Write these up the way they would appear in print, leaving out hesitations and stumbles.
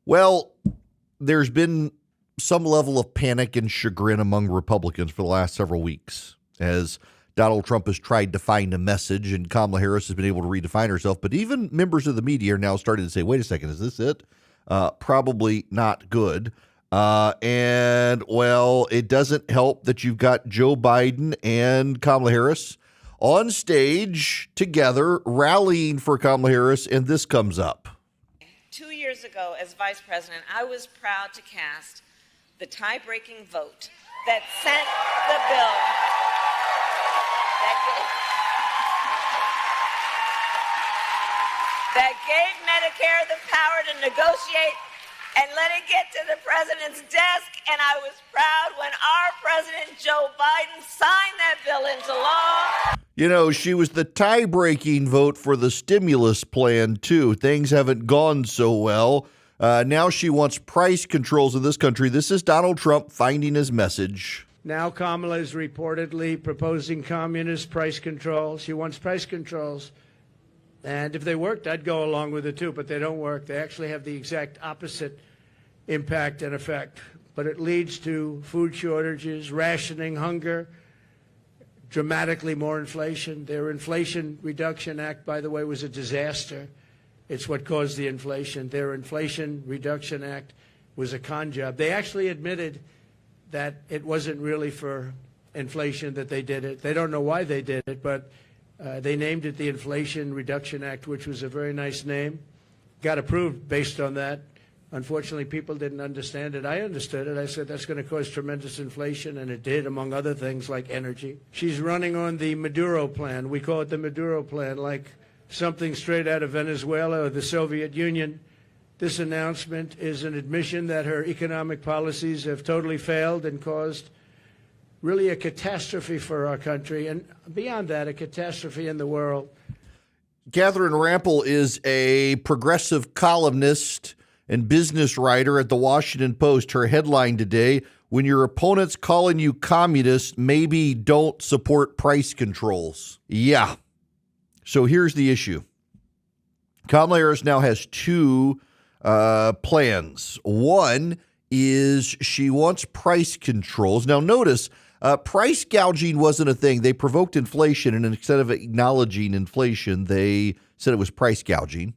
Well, there's been some level of panic and chagrin among Republicans for the last several weeks as Donald Trump has tried to find a message and Kamala Harris has been able to redefine herself. But even members of the media are now starting to say, wait a second, is this it? Probably not good. Well, it doesn't help that you've got Joe Biden and Kamala Harris on stage together rallying for Kamala Harris, and this comes up. 2 years ago, as vice president, I was proud to cast the tie-breaking vote that sent the bill that gave Medicare the power to negotiate and let it get to the president's desk. And I was proud when our president, Joe Biden, signed that bill into law. You know, she was the tie-breaking vote for the stimulus plan, too. Things haven't gone so well. Now she wants price controls in this country. This is Donald Trump finding his message. Now Kamala is reportedly proposing communist price controls. She wants price controls. And if they worked, I'd go along with it, too. But they don't work. They actually have the exact opposite impact and effect. But it leads to food shortages, rationing, hunger, dramatically more inflation. Their Inflation Reduction Act, by the way, was a disaster. It's what caused the inflation. Their Inflation Reduction Act was a con job. They actually admitted that it wasn't really for inflation that they did it. They don't know why they did it, but they named it the Inflation Reduction Act, which was a very nice name. Got approved based on that. Unfortunately, people didn't understand it. I understood it. I said that's going to cause tremendous inflation, and it did, among other things like energy. She's running on the Maduro plan. We call it the Maduro plan, like something straight out of Venezuela or the Soviet Union. This announcement is an admission that her economic policies have totally failed and caused really a catastrophe for our country, and beyond that, a catastrophe in the world. Catherine Rampell is a progressive columnist and business writer at the Washington Post. Her headline today, when your opponent's calling you communist, maybe don't support price controls. Yeah. So here's the issue. Kamala Harris now has two plans. One is she wants price controls. Now notice, price gouging wasn't a thing. They provoked inflation, and instead of acknowledging inflation, they said it was price gouging,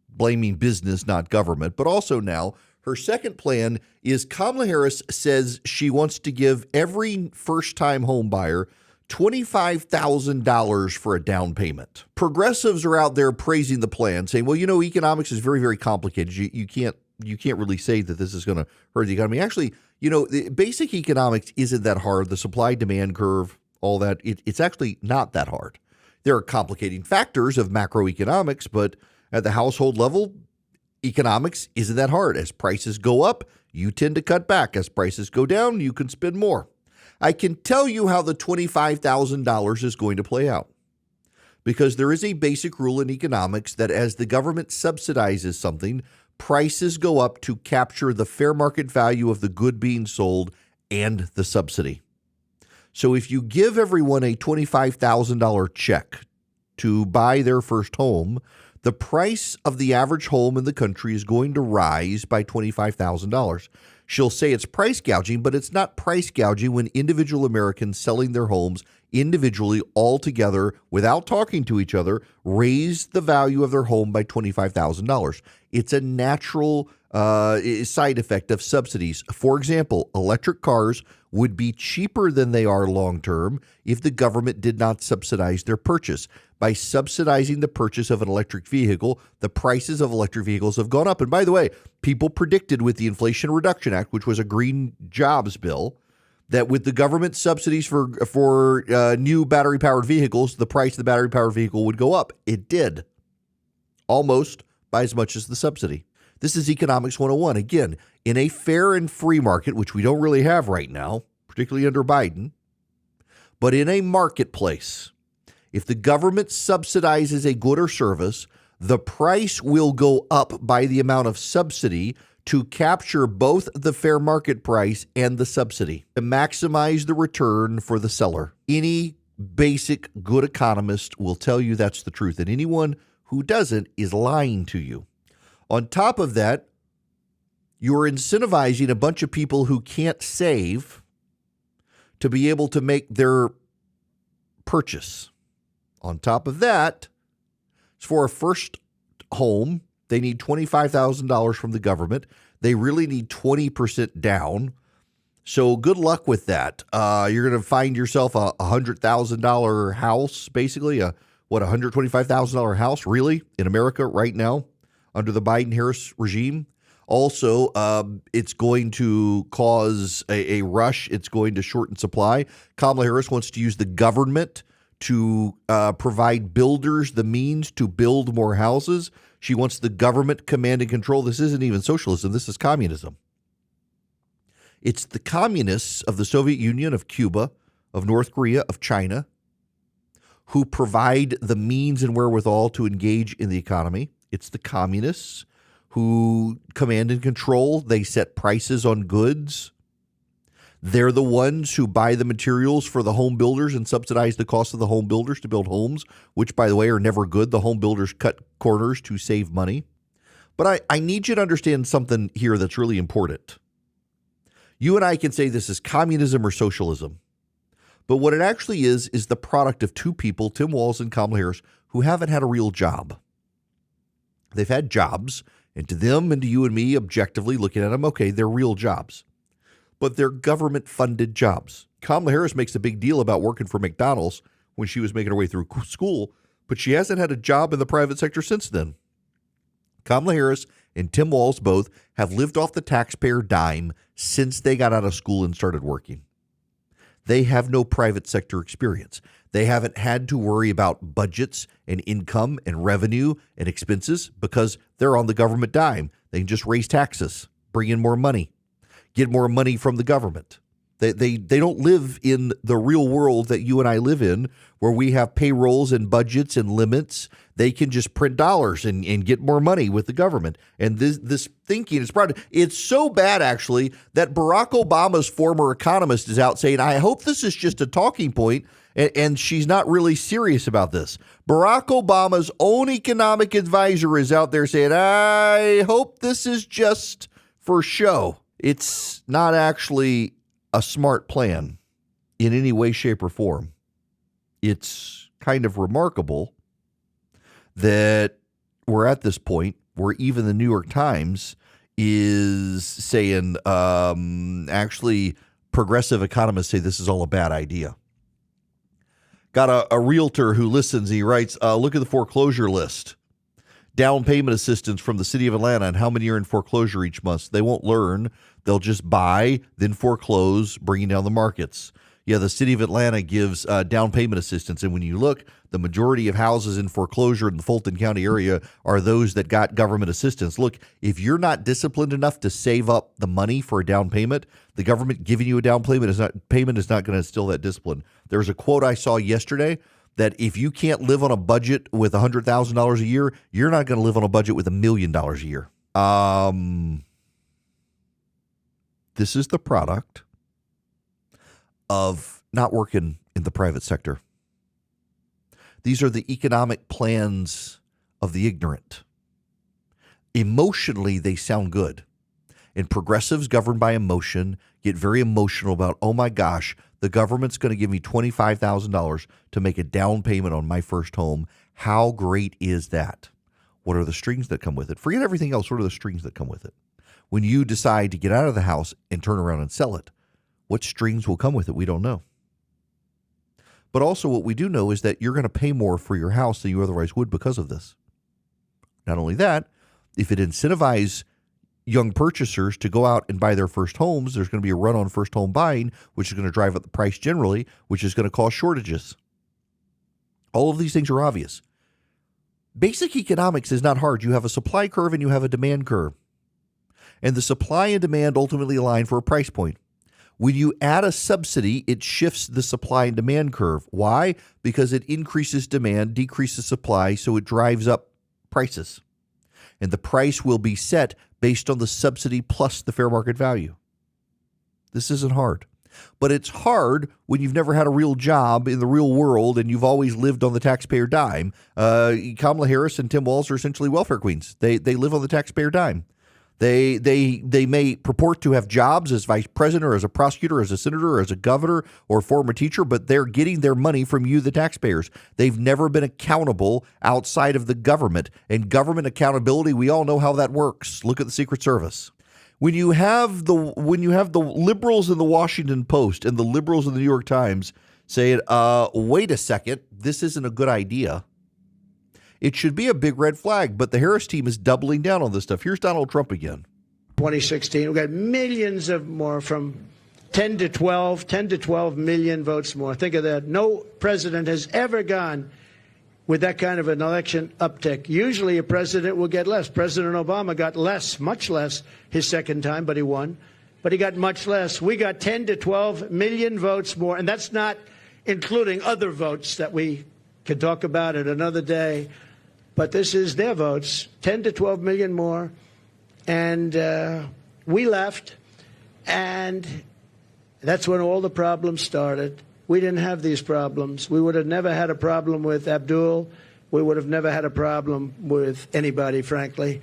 blaming business, not government. But also now, her second plan is Kamala Harris says she wants to give every first-time home buyer $25,000 for a down payment. Progressives are out there praising the plan, saying, well, you know, economics is very, very complicated. You can't really say that this is going to hurt the economy. Actually, you know, the basic economics isn't that hard. The supply-demand curve, all that, it's actually not that hard. There are complicating factors of macroeconomics, but at the household level, economics isn't that hard. As prices go up, you tend to cut back. As prices go down, you can spend more. I can tell you how the $25,000 is going to play out, because there is a basic rule in economics that as the government subsidizes something, prices go up to capture the fair market value of the good being sold and the subsidy. So if you give everyone a $25,000 check to buy their first home, the price of the average home in the country is going to rise by $25,000. She'll say it's price gouging, but it's not price gouging when individual Americans selling their homes individually, all together, without talking to each other, raise the value of their home by $25,000. It's a natural side effect of subsidies. For example, electric cars would be cheaper than they are long-term if the government did not subsidize their purchase. By subsidizing the purchase of an electric vehicle, the prices of electric vehicles have gone up. And by the way, people predicted with the Inflation Reduction Act, which was a green jobs bill, that with the government subsidies for new battery-powered vehicles, the price of the battery-powered vehicle would go up. It did, almost by as much as the subsidy. This is Economics 101. Again, in a fair and free market, which we don't really have right now, particularly under Biden, but in a marketplace, if the government subsidizes a good or service, the price will go up by the amount of subsidy to capture both the fair market price and the subsidy to maximize the return for the seller. Any basic good economist will tell you that's the truth, and anyone who doesn't is lying to you. On top of that, You're incentivizing a bunch of people who can't save to be able to make their purchase. On top of that, for a first home, they need $25,000 from the government. They really need 20% down. So good luck with that. You're going to find yourself a $100,000 house, basically a $125,000 house, really, in America right now under the Biden-Harris regime. Also, it's going to cause a rush. It's going to shorten supply. Kamala Harris wants to use the government to provide builders the means to build more houses. She wants the government command and control. This isn't even socialism. This is communism. It's the communists of the Soviet Union, of Cuba, of North Korea, of China, who provide the means and wherewithal to engage in the economy. It's the communists who command and control. They set prices on goods. They're the ones who buy the materials for the home builders and subsidize the cost of the home builders to build homes, which, by the way, are never good. The home builders cut corners to save money. But I need you to understand something here that's really important. You and I can say this is communism or socialism. But what it actually is the product of two people, Tim Walz and Kamala Harris, who haven't had a real job. They've had jobs, and to them and to you and me, objectively looking at them, okay, they're real jobs. But they're government-funded jobs. Kamala Harris makes a big deal about working for McDonald's when she was making her way through school, but she hasn't had a job in the private sector since then. Kamala Harris and Tim Walz both have lived off the taxpayer dime since they got out of school and started working. They have no private sector experience. They haven't had to worry about budgets and income and revenue and expenses because they're on the government dime. They can just raise taxes, bring in more money, get more money from the government. They don't live in the real world that you and I live in, where we have payrolls and budgets and limits. They can just print dollars and get more money with the government. And this thinking is brought. It's so bad, actually, that Barack Obama's former economist is out saying, I hope this is just a talking point, and she's not really serious about this. Barack Obama's own economic advisor is out there saying, I hope this is just for show. It's not actually a smart plan in any way, shape, or form. It's kind of remarkable that we're at this point where even the New York Times is saying, actually, progressive economists say this is all a bad idea. Got a realtor who listens. He writes, look at the foreclosure list. Down payment assistance from the city of Atlanta and how many are in foreclosure each month. They won't learn. They'll just buy, then foreclose, bringing down the markets. Yeah, the city of Atlanta gives down payment assistance. And when you look, the majority of houses in foreclosure in the Fulton County area are those that got government assistance. Look, if you're not disciplined enough to save up the money for a down payment, the government giving you a down payment is not going to instill that discipline. There was a quote I saw yesterday that if you can't live on a budget with $100,000 a year, you're not going to live on a budget with $1 million a year. This is the product of not working in the private sector. These are the economic plans of the ignorant. Emotionally, they sound good. And progressives governed by emotion get very emotional about, oh my gosh, the government's going to give me $25,000 to make a down payment on my first home. How great is that? What are the strings that come with it? Forget everything else. What are the strings that come with it? When you decide to get out of the house and turn around and sell it, what strings will come with it? We don't know. But also what we do know is that you're going to pay more for your house than you otherwise would because of this. Not only that, if it incentivizes young purchasers to go out and buy their first homes, there's going to be a run on first home buying, which is going to drive up the price generally, which is going to cause shortages. All of these things are obvious. Basic economics is not hard. You have a supply curve and you have a demand curve. And the supply and demand ultimately align for a price point. When you add a subsidy, it shifts the supply and demand curve. Why? Because it increases demand, decreases supply, so it drives up prices. And the price will be set based on the subsidy plus the fair market value. This isn't hard. But it's hard when you've never had a real job in the real world and you've always lived on the taxpayer dime. Kamala Harris and Tim Walz are essentially welfare queens. They live on the taxpayer dime. They may purport to have jobs as vice president or as a prosecutor, as a senator, or as a governor or former teacher, but they're getting their money from you, the taxpayers. They've never been accountable outside of the government. And government accountability, we all know how that works. Look at the Secret Service. When you have the liberals in the Washington Post and the liberals in the New York Times saying, wait a second, this isn't a good idea, it should be a big red flag, but the Harris team is doubling down on this stuff. Here's Donald Trump again. 2016, we got millions of more, from 10 to 12 million votes more. Think of that. No president has ever gone with that kind of an election uptick. Usually a president will get less. President Obama got less, much less, his second time, but he won. But he got much less. We got 10 to 12 million votes more, and that's not including other votes that we could talk about at another day. But this is their votes, 10 to 12 million more. And we left, and that's when all the problems started. We didn't have these problems. We would have never had a problem with Abdul. We would have never had a problem with anybody, frankly.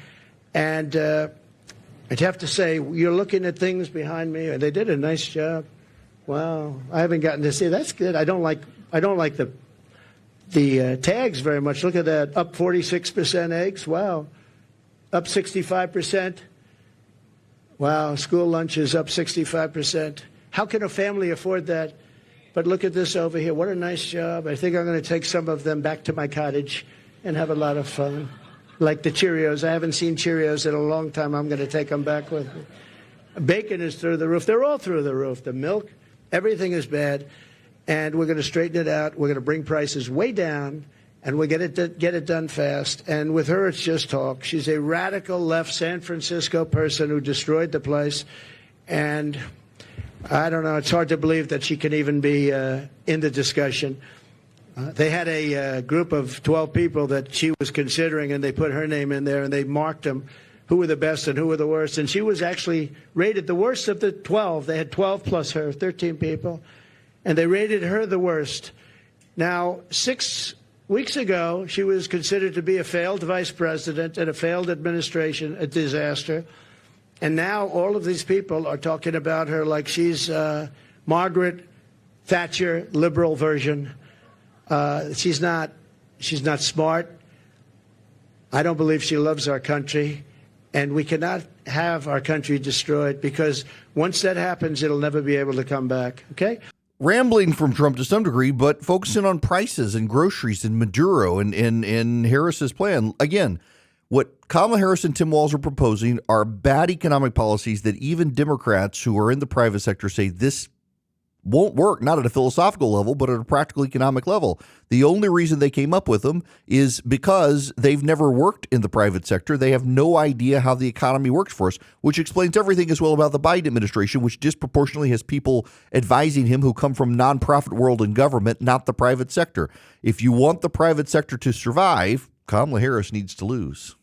And I'd have to say, you're looking at things behind me, and they did a nice job. Wow, I haven't gotten to see. That's good. I don't like the tags very much. Look at that, up 46% eggs. Wow, up 65%. Wow, school lunch is up 65%. How can a family afford that? But look at this over here. What a nice job. I think I'm going to take some of them back to my cottage and have a lot of fun. Like the Cheerios. I haven't seen Cheerios in a long time. I'm going to take them back with me. Bacon is through the roof. They're all through the roof. The milk, everything is bad. And we're going to straighten it out. We're going to bring prices way down, and we'll get it done fast. And with her, it's just talk. She's a radical left San Francisco person who destroyed the place. And I don't know. It's hard to believe that she can even be in the discussion. They had a group of 12 people that she was considering, and they put her name in there, and they marked them, who were the best and who were the worst. And she was actually rated the worst of the 12. They had 12 plus her, 13 people. And they rated her the worst. Now, 6 weeks ago, she was considered to be a failed vice president and a failed administration, a disaster. And now all of these people are talking about her like she's Margaret Thatcher, liberal version. She's not smart. I don't believe she loves our country. And we cannot have our country destroyed, because once that happens, it'll never be able to come back. Okay? Rambling from Trump to some degree, but focusing on prices and groceries and Maduro and Harris's plan. Again, what Kamala Harris and Tim Walz are proposing are bad economic policies that even Democrats who are in the private sector say this won't work, not at a philosophical level, but at a practical economic level. The only reason they came up with them is because they've never worked in the private sector. They have no idea how the economy works for us, which explains everything as well about the Biden administration, which disproportionately has people advising him who come from nonprofit world and government, not the private sector. If you want the private sector to survive, Kamala Harris needs to lose.